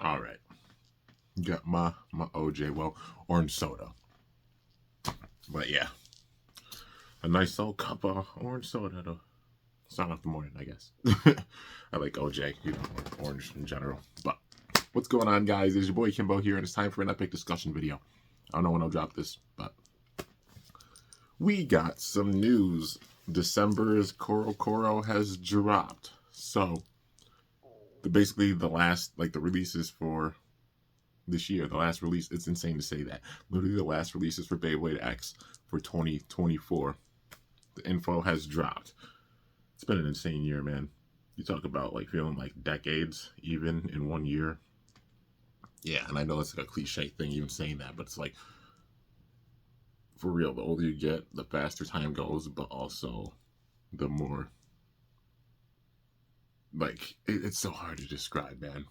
All right. Got my OJ, well, orange soda. But yeah, a nice old cup of orange soda to start off the morning, I guess. I like OJ, or orange in general. But what's going on, guys? It's your boy Kimbo here, and it's time for an epic discussion video. I don't know when I'll drop this, but we got some news. December's Coro has dropped. So, basically the last, the releases for this year, the last release, it's insane to say that. Literally the last releases for Beyblade X for 2024. The info has dropped. It's been an insane year, man. You talk about feeling like decades even in 1 year. Yeah, and I know it's like a cliche thing even saying that, but it's like, for real, the older you get, the faster time goes, but also the more, it's so hard to describe, man.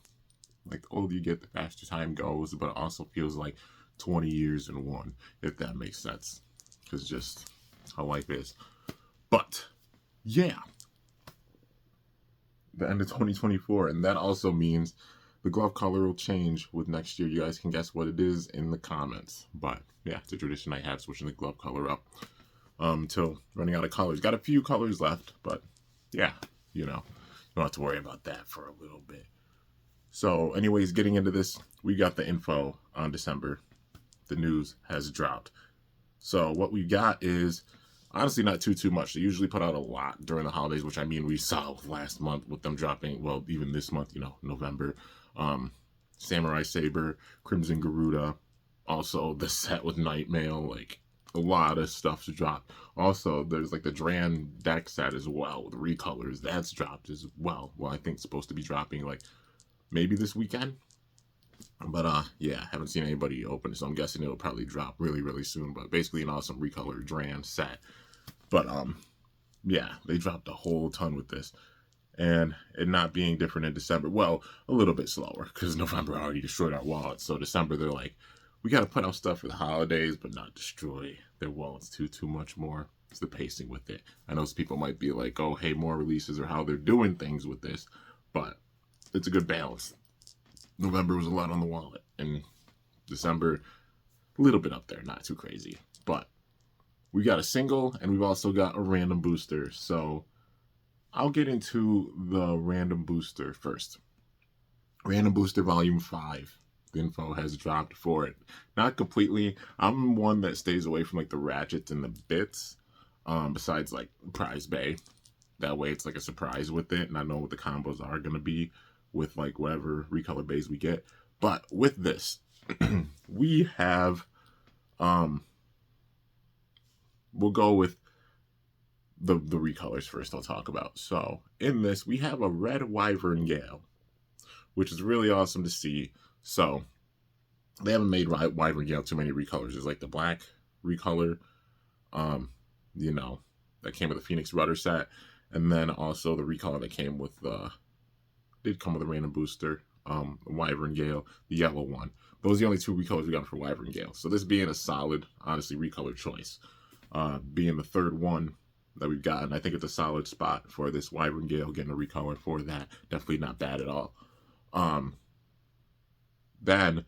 The older you get, the faster time goes, but it also feels like 20 years in one, if that makes sense. Because just how life is. But, yeah. The end of 2024, and that also means the glove color will change with next year. You guys can guess what it is in the comments. But, yeah, it's a tradition I have, switching the glove color up until running out of colors. Got a few colors left, but, yeah, you don't have to worry about that for a little bit. So, anyways, getting into this, we got the info on December. The news has dropped. So, what we got is, honestly, not too much. They usually put out a lot during the holidays, which, I mean, we saw last month with them dropping, well, even this month, November. Samurai Saber, Crimson Garuda, also the set with Night Mail, a lot of stuff to drop. Also, there's the Dran deck set as well with recolors. That's dropped as well. Well, I think it's supposed to be dropping, maybe this weekend. But, yeah, haven't seen anybody open it, so I'm guessing it'll probably drop really soon. But basically an awesome recolored Dran set. But, yeah, they dropped a whole ton with this. And it not being different in December, well, a little bit slower, because November already destroyed our wallets. So December, they're like, we got to put out stuff for the holidays, but not destroy their wallets too much more. It's the pacing with it. I know some people might be like, oh, hey, more releases or how they're doing things with this. But it's a good balance. November was a lot on the wallet, and December, a little bit up there, not too crazy. But we got a single, and we've also got a random booster. So I'll get into the random booster first. Random booster volume 5. The info has dropped for it. Not completely. I'm one that stays away from the ratchets and the bits. Besides Prize Bay. That way it's a surprise with it, and I know what the combos are gonna be with whatever recolor bays we get. But with this, we have we'll go with the recolors first. I'll talk about. So in this, we have a red Wyvern Gale, which is really awesome to see. So they haven't made Wyvern Gale too many recolors. There's the black recolor, that came with the Phoenix Rudder set, and then also the recolor that came with did come with a random booster, Wyvern Gale, the yellow one. Those are the only two recolors we got for Wyvern Gale. So this being a solid, honestly, recolor choice, being the third one that we've gotten, I think it's a solid spot for this Wyvern Gale, getting a recolor for that. Definitely not bad at all. Then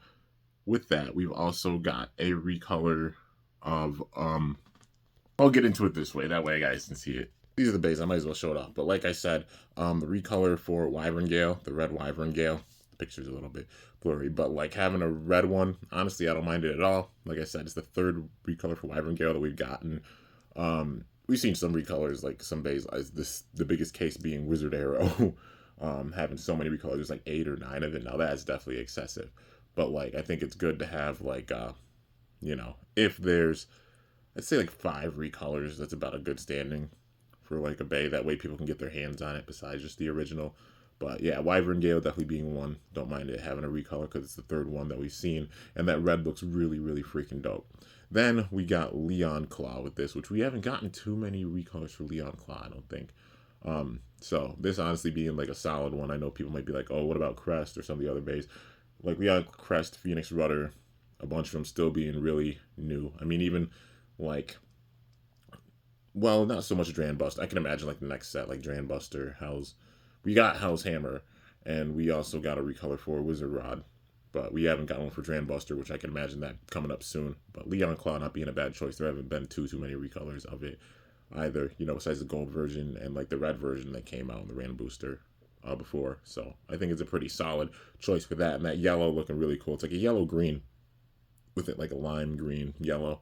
with that, we've also got a recolor of I'll get into it this way, that way you guys can see it. These are the bays, I might as well show it off. But like I said, the recolor for Wyvern Gale, the red Wyvern Gale, the picture's a little bit blurry, but having a red one, honestly, I don't mind it at all. Like I said, it's the third recolor for Wyvern Gale that we've gotten. We've seen some recolors, some bays, the biggest case being Wizard Arrow, having so many recolors, there's 8 or 9 of it. Now that's definitely excessive. But I think it's good to have if there's, I'd say 5 recolors, that's about a good standing for a bay. That way people can get their hands on it besides just the original. But yeah, Wyvern Gale definitely being one. Don't mind it having a recolor because it's the third one that we've seen. And that red looks really freaking dope. Then we got Leon Claw with this, which we haven't gotten too many recolors for Leon Claw, I don't think. So this honestly being a solid one. I know people might be like, oh, what about Crest or some of the other bays? Leon Crest, Phoenix Rudder, a bunch of them still being really new. I mean, even well, not so much Dran Buster. I can imagine the next set, Dran Buster, Hell's. We got Hell's Hammer, and we also got a recolor for Wizard Rod. but we haven't got one for Dran Buster, which I can imagine that coming up soon. But Leon Claw not being a bad choice. There haven't been too many recolors of it either, you know, besides the gold version and like the red version that came out in the random booster before. So I think it's a pretty solid choice for that. And that yellow looking really cool. It's like a yellow green with it like a lime green yellow.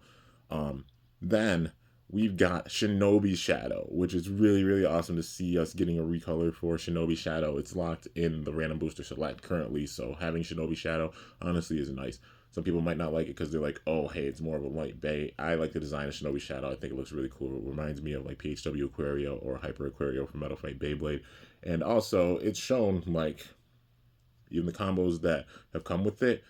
Then we've got Shinobi Shadow, which is really, really awesome to see us getting a recolor for Shinobi Shadow. It's locked in the random booster select currently, so having Shinobi Shadow honestly is nice. Some people might not like it because they're like, oh, hey, it's more of a light bay. I like the design of Shinobi Shadow. I think it looks really cool. It reminds me of like PHW Aquario or Hyper Aquario from Metal Fight Beyblade. And also, it's shown like even the combos that have come with it,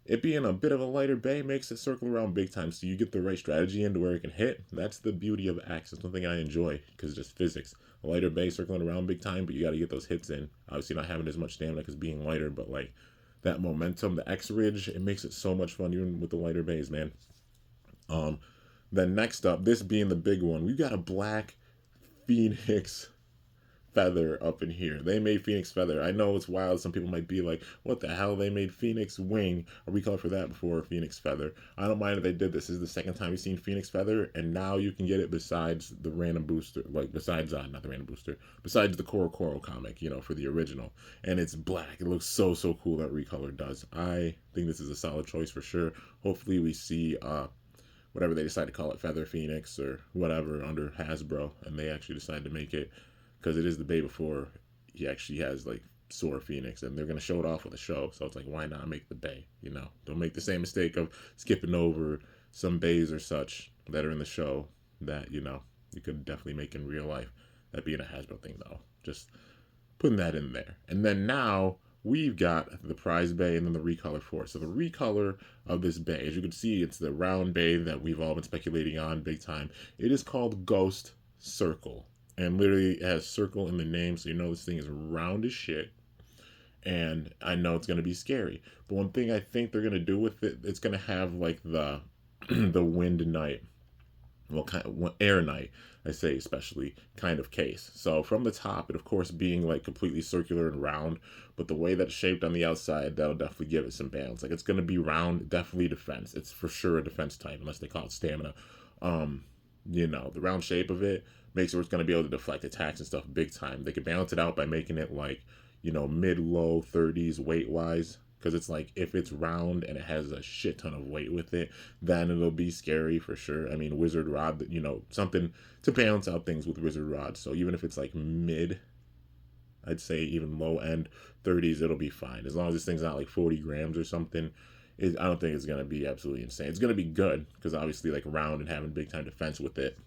it being a bit of a lighter bay makes it circle around big time, so you get the right strategy into where it can hit. That's the beauty of Axe. It's something I enjoy because it's just physics. A lighter bay circling around big time, but you got to get those hits in. Obviously not having as much stamina because being lighter, but like that momentum, the X Ridge, it makes it so much fun even with the lighter bays, man. Then next up, this being the big one, we've got a black Phoenix Feather up in here. They made Phoenix Feather. I know it's wild. Some people might be like, what the hell? They made Phoenix Wing. A recolor for that before Phoenix Feather. I don't mind if they did this. This is the second time we've seen Phoenix Feather, and now you can get it besides the random booster, like besides, not the random booster, besides the Koro comic, you know, for the original. And it's black. It looks so cool, that recolor does. I think this is a solid choice for sure. Hopefully we see, whatever they decide to call it, Feather Phoenix or whatever under Hasbro, and they actually decide to make it, because it is the bay before he actually has like Soar Phoenix, and they're going to show it off with a show. So it's like, why not make the bay? You know, don't make the same mistake of skipping over some bays or such that are in the show that, you know, you could definitely make in real life. That being a Hasbro thing, though. Just putting that in there. And then now we've got the prize bay and then the recolor for it. So the recolor of this bay, as you can see, it's the round bay that we've all been speculating on big time. It is called Ghostcircle. And literally it has circle in the name, so you know this thing is round as shit. And I know it's going to be scary. But one thing I think they're going to do with it, it's going to have like the the wind knight, well, kind of air knight, I say especially, kind of case. So from the top, it of course being like completely circular and round, but the way that it's shaped on the outside, that'll definitely give it some balance. Like it's going to be round, definitely defense. It's for sure a defense type, unless they call it stamina. You know, the round shape of it makes it where it's going to be able to deflect attacks and stuff big time. They could balance it out by making it like, you know, mid-low 30s weight-wise. Because it's like, if it's round and it has a shit ton of weight with it, then it'll be scary for sure. I mean, Wizard Rod, you know, something to balance out things with Wizard Rod. So even if it's like mid, I'd say even low-end 30s, it'll be fine. As long as this thing's not like 40 grams or something, I don't think it's going to be absolutely insane. It's going to be good, because obviously like round and having big-time defense with it,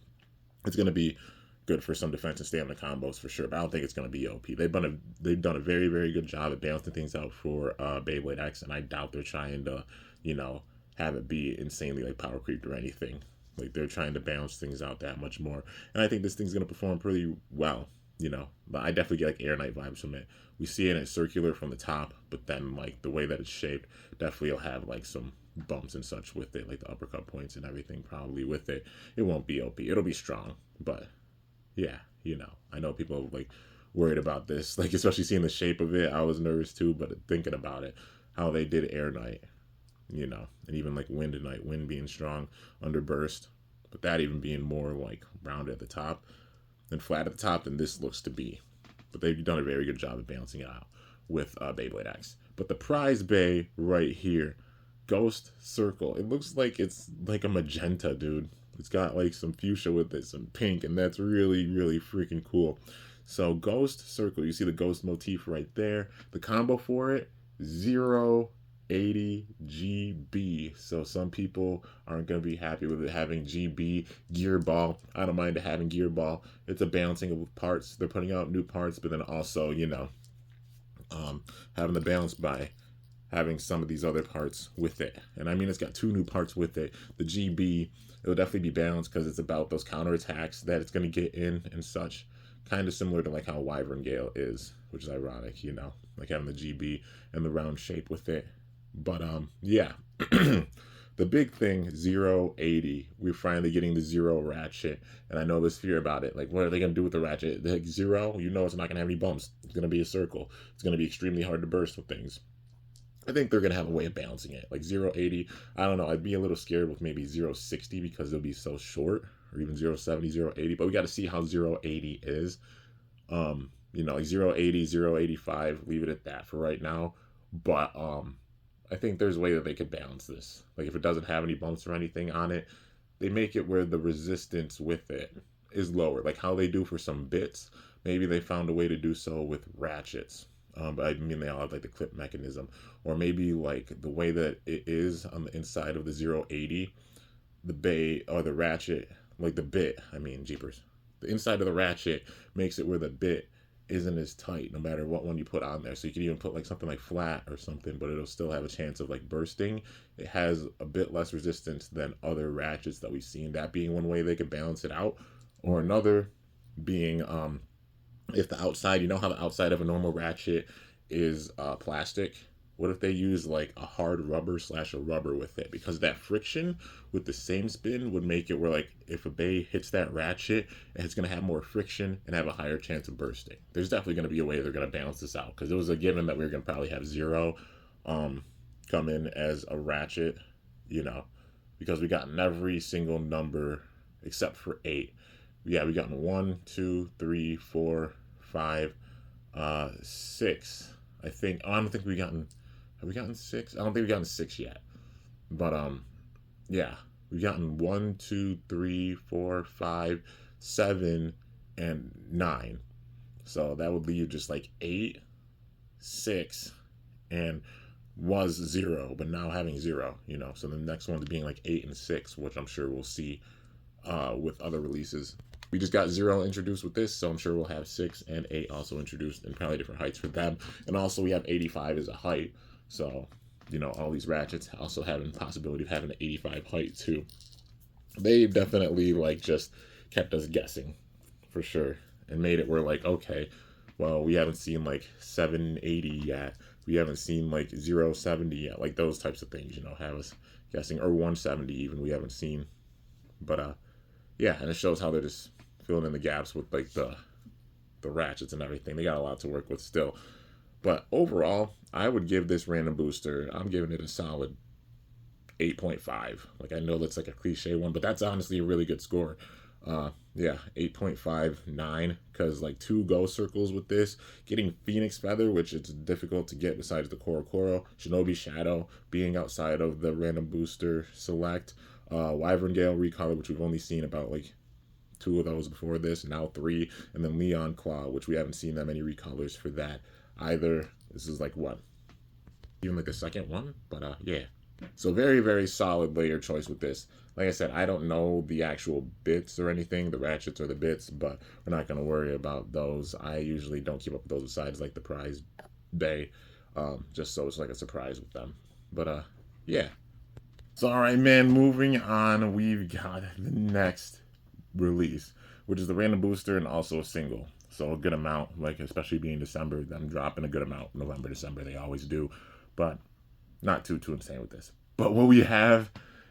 it's going to be good for some defense and stamina combos for sure, but I don't think it's going to be OP. They've done a very, very good job at balancing things out for Beyblade X, and I doubt they're trying to, you know, have it be insanely like power creeped or anything. Like they're trying to balance things out that much more, and I think this thing's going to perform pretty well, you know. But I definitely get like Air Knight vibes from it. We see it as circular from the top, but then like the way that it's shaped, definitely will have like some bumps and such with it, like the uppercut points and everything probably with it. It won't be OP. It'll be strong, but yeah, you know, I know people are like worried about this, like especially seeing the shape of it. I was nervous too, but thinking about it, how they did Air Knight, you know, and even like Wind Knight, wind being strong under burst, but that even being more like rounded at the top and flat at the top than this looks to be. But they've done a very good job of balancing it out with Beyblade X. But the prize bay right here, Ghostcircle, it looks like it's like a magenta, dude. It's got like some fuchsia with it, some pink, and that's really, really freaking cool. So Ghostcircle, you see the ghost motif right there. The combo for it, 080 GB. So some people aren't going to be happy with it having GB gear ball. I don't mind it having gear ball. It's a balancing of parts. They're putting out new parts, but then also, you know, having the balance by having some of these other parts with it. And I mean, it's got 2 new parts with it. The GB, it'll definitely be balanced because it's about those counterattacks that it's going to get in and such. Kind of similar to like how Wyvern Gale is, which is ironic, you know, like having the GB and the round shape with it. But yeah, the big thing, 080, we're finally getting the Zero Ratchet. And I know there's fear about it. Like, what are they going to do with the Ratchet? Like, Zero, you know it's not going to have any bumps. It's going to be a circle. It's going to be extremely hard to burst with things. I think they're gonna have a way of balancing it. Like 080, I don't know. I'd be a little scared with maybe 060 because it'll be so short, or even 070, 080. But we got to see how 080 is. Like 080, 085. Leave it at that for right now. But I think there's a way that they could balance this. Like if it doesn't have any bumps or anything on it, they make it where the resistance with it is lower. Like how they do for some bits. Maybe they found a way to do so with ratchets. But I mean, they all have like the clip mechanism, or maybe like the way that it is on the inside of the 080, the bay or the ratchet, like the bit. I mean, jeepers, the inside of the ratchet makes it where the bit isn't as tight, no matter what one you put on there. So you can even put like something like flat or something, but it'll still have a chance of like bursting. It has a bit less resistance than other ratchets that we've seen. That being one way they could balance it out, or another being if the outside, you know how the outside of a normal ratchet is plastic, what if they use like a hard rubber slash a rubber with it? Because that friction with the same spin would make it where like if a bay hits that ratchet, it's going to have more friction and have a higher chance of bursting. There's definitely going to be a way they're going to balance this out, because it was a given that we were going to probably have 0 come in as a ratchet, because we got every single number except for 8. Yeah, we gotten 1, 2, 3, 4, 5, 6. I think. I don't think we gotten. Have we gotten 6? I don't think we've gotten 6 yet. But yeah, we've gotten 1, 2, 3, 4, 5, 7, and 9. So that would leave just like 8, 6, and was 0, but now having 0. So the next one's being like 8 and 6, which I'm sure we'll see with other releases. We just got 0 introduced with this, so I'm sure we'll have 6 and 8 also introduced in probably different heights for them. And also we have 85 as a height, so all these ratchets also having the possibility of having an 85 height too. They definitely like just kept us guessing for sure, and made it where like, okay, well, we haven't seen like 780 yet, we haven't seen like 070 yet, like those types of things, have us guessing, or 170 even we haven't seen. But yeah, and it shows how they're just filling in the gaps with like the ratchets and everything. They got a lot to work with still. But overall, I would give this random booster, I'm giving it a solid 8.5. Like, I know that's like a cliche one, but that's honestly a really good score. Yeah, 8.59, because like 2 Ghostcircles with this, getting Phoenix Feather, which it's difficult to get besides the Koro, Shinobi Shadow being outside of the random booster select, Wyvern Gale recolor, which we've only seen about like 2 of those before this, now 3, and then Leon Claw, which we haven't seen that many recolors for that either. This is like what, even like the second one, but yeah. So very, very solid layer choice with this. Like I said, I don't know the actual bits or anything, the ratchets or the bits, but we're not going to worry about those. I usually don't keep up with those besides like the prize bay, just so it's like a surprise with them. But yeah. So all right, man, moving on, we've got the next release, which is the random booster and also a single. So a good amount, like especially being December, them dropping a good amount. November, December, they always do, but not too insane with this. But what we have,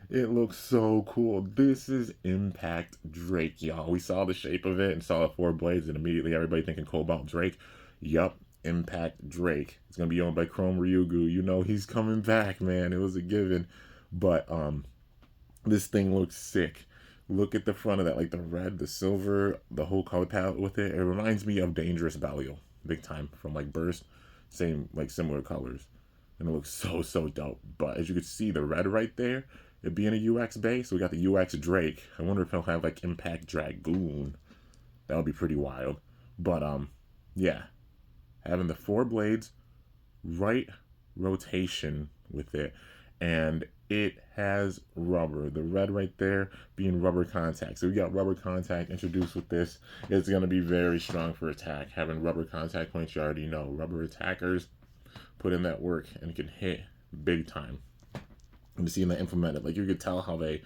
it looks so cool. This is Impactdrake, y'all. We saw the shape of it and saw the 4 blades, and immediately everybody thinking Cobalt Drake. Yup, Impactdrake. It's gonna be owned by Chrome Ryugu. He's coming back, man. It was a given. But this thing looks sick. Look at the front of that, like the red, the silver, the whole color palette with it. It reminds me of Dangerous Belial, big time, from like Burst. Same, like similar colors. And it looks so dope. But as you can see, the red right there, it being a UX base, so we got the UX Drake. I wonder if he'll have like Impact Dragoon. That would be pretty wild. But yeah, having the 4 blades, right rotation with it, and it has rubber. The red right there being rubber contact. So we got rubber contact introduced with this. It's going to be very strong for attack. Having rubber contact points, you already know. Rubber attackers put in that work and can hit big time. And seeing that implemented, like you could tell how they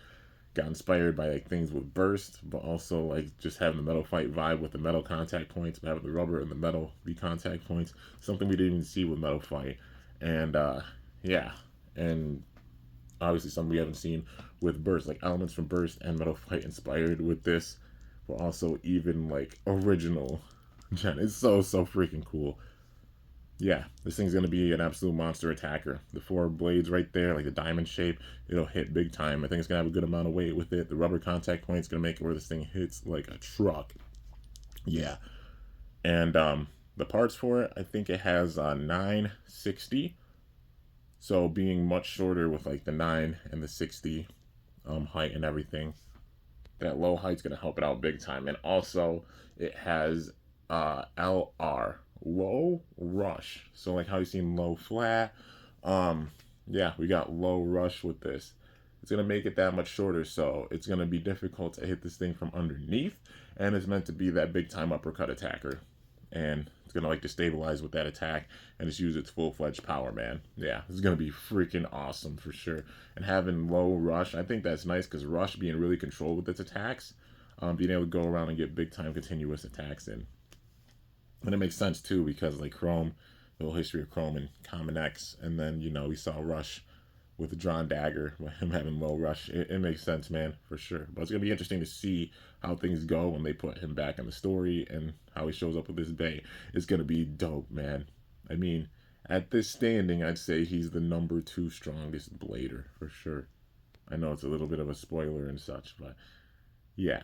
got inspired by like things with Burst, but also like just having the metal fight vibe with the metal contact points, but having the rubber and the metal the contact points, something we didn't even see with metal fight. And yeah, and obviously something we haven't seen with Burst, like elements from Burst and metal fight inspired with this, but also even like original gen. It's so freaking cool. yeah, this thing's going to be an absolute monster attacker. The 4 blades right there, like the diamond shape, it'll hit big time. I think it's going to have a good amount of weight with it. The rubber contact point is going to make it where this thing hits like a truck. Yeah. And the parts for it, I think it has 960. So being much shorter with like the 9 and the 60 height and everything, that low height's going to help it out big time. And also, it has LR, low rush. So like how you seen low flat, yeah, we got low rush with this. It's going to make it that much shorter, so it's going to be difficult to hit this thing from underneath, and it's meant to be that big time uppercut attacker. And it's going to like to stabilize with that attack and just use its full-fledged power, man. Yeah, this is going to be freaking awesome for sure. And having low rush, I think that's nice because rush being really controlled with its attacks, being able to go around and get big time continuous attacks in. And it makes sense too because like Chrome, the whole history of Chrome and Common X, and then, you know, we saw Rush with the drawn dagger, him having low rush. It makes sense, man, for sure. But it's going to be interesting to see how things go when they put him back in the story and how he shows up with this Bay. It's going to be dope, man. I mean, at this standing, I'd say he's the number 2 strongest blader, for sure. I know it's a little bit of a spoiler and such, but yeah.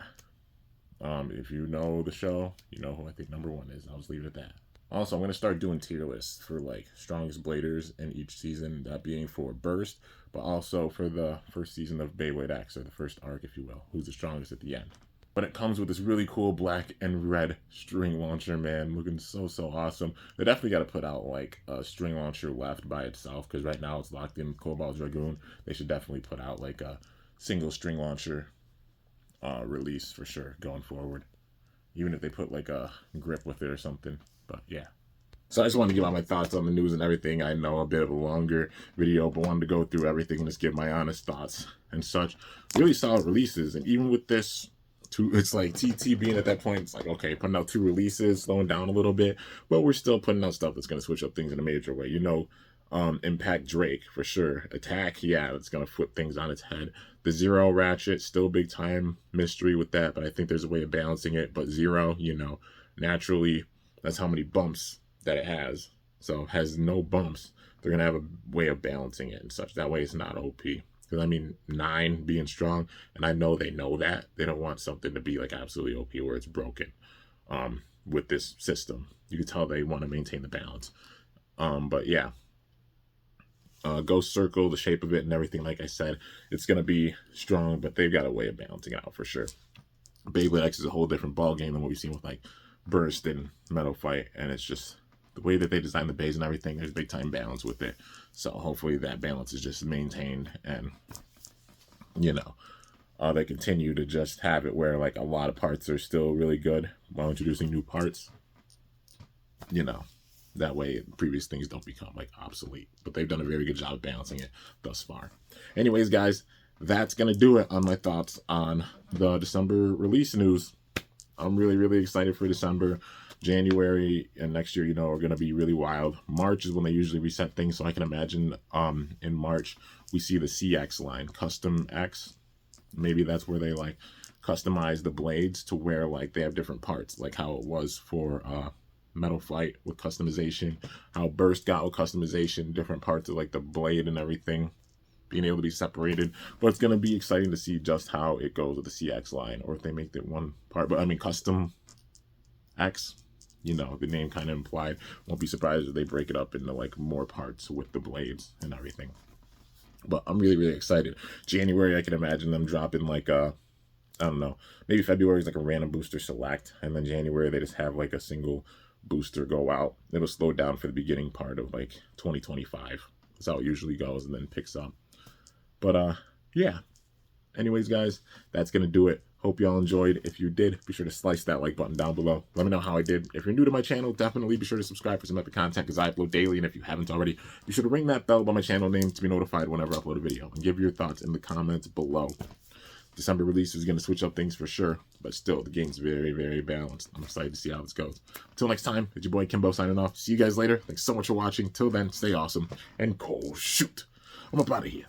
If you know the show, you know who I think number 1 is. I'll just leave it at that. Also, I'm going to start doing tier lists for like strongest bladers in each season, that being for Burst, but also for the first season of Beyblade X, or the first arc, if you will, who's the strongest at the end. But it comes with this really cool black and red string launcher, man, looking so awesome. They definitely got to put out like a string launcher left by itself, because right now it's locked in Cobalt Dragoon. They should definitely put out like a single string launcher release for sure going forward, even if they put like a grip with it or something. But yeah, so I just wanted to give out my thoughts on the news and everything. I know a bit of a longer video, but wanted to go through everything and just give my honest thoughts and such. Really solid releases, and even with this it's like TT being at that point, it's like, okay, putting out 2 releases, slowing down a little bit, but we're still putting out stuff that's going to switch up things in a major way. You know, Impactdrake for sure. Attack, yeah, it's going to flip things on its head. The Zero Ratchet, still big time mystery with that, but I think there's a way of balancing it. But Zero, you know, naturally, that's how many bumps that it has. So it has no bumps. They're going to have a way of balancing it and such. That way it's not OP. Because, I mean, 9 being strong, and I know they know that. They don't want something to be, like, absolutely OP where it's broken with this system. You can tell they want to maintain the balance. But, yeah. Ghostcircle, the shape of it and everything, like I said, it's going to be strong, but they've got a way of balancing it out for sure. Beyblade X is a whole different ball game than what we've seen with, like, Burst and Metal Fight, and it's just the way that they design the bays and everything, there's big time balance with it. So hopefully that balance is just maintained, and you know, they continue to just have it where like a lot of parts are still really good while introducing new parts. You know, that way previous things don't become like obsolete. But they've done a very good job of balancing it thus far. Anyways, guys, that's gonna do it on my thoughts on the December release news. I'm really excited for December. January and next year, you know, are going to be really wild. March is when they usually reset things, so I can imagine in March we see the CX line, Custom X. Maybe that's where they like customize the blades to where like they have different parts, like how it was for Metal Fight with customization, how Burst got with customization, different parts of like the blade and everything being able to be separated. But it's going to be exciting to see just how it goes with the CX line, or if they make that one part. But I mean, Custom X, you know, the name kind of implied. Won't be surprised if they break it up into like more parts with the blades and everything. But I'm really excited. January, I can imagine them dropping like a, I don't know, maybe February is like a random booster select, and then January they just have like a single booster go out. It'll slow down for the beginning part of like 2025. That's how it usually goes, and then picks up. But yeah. Anyways, guys, that's gonna do it. Hope y'all enjoyed. If you did, be sure to slice that like button down below. Let me know how I did. If you're new to my channel, definitely be sure to subscribe for some other content, because I upload daily. And if you haven't already, be sure to ring that bell by my channel name to be notified whenever I upload a video. And give your thoughts in the comments below. December release is going to switch up things for sure, but still, the game's very balanced. I'm excited to see how this goes. Until next time, it's your boy Kimbo signing off. See you guys later. Thanks so much for watching. Till then, stay awesome and cool shoot. I'm up out of here.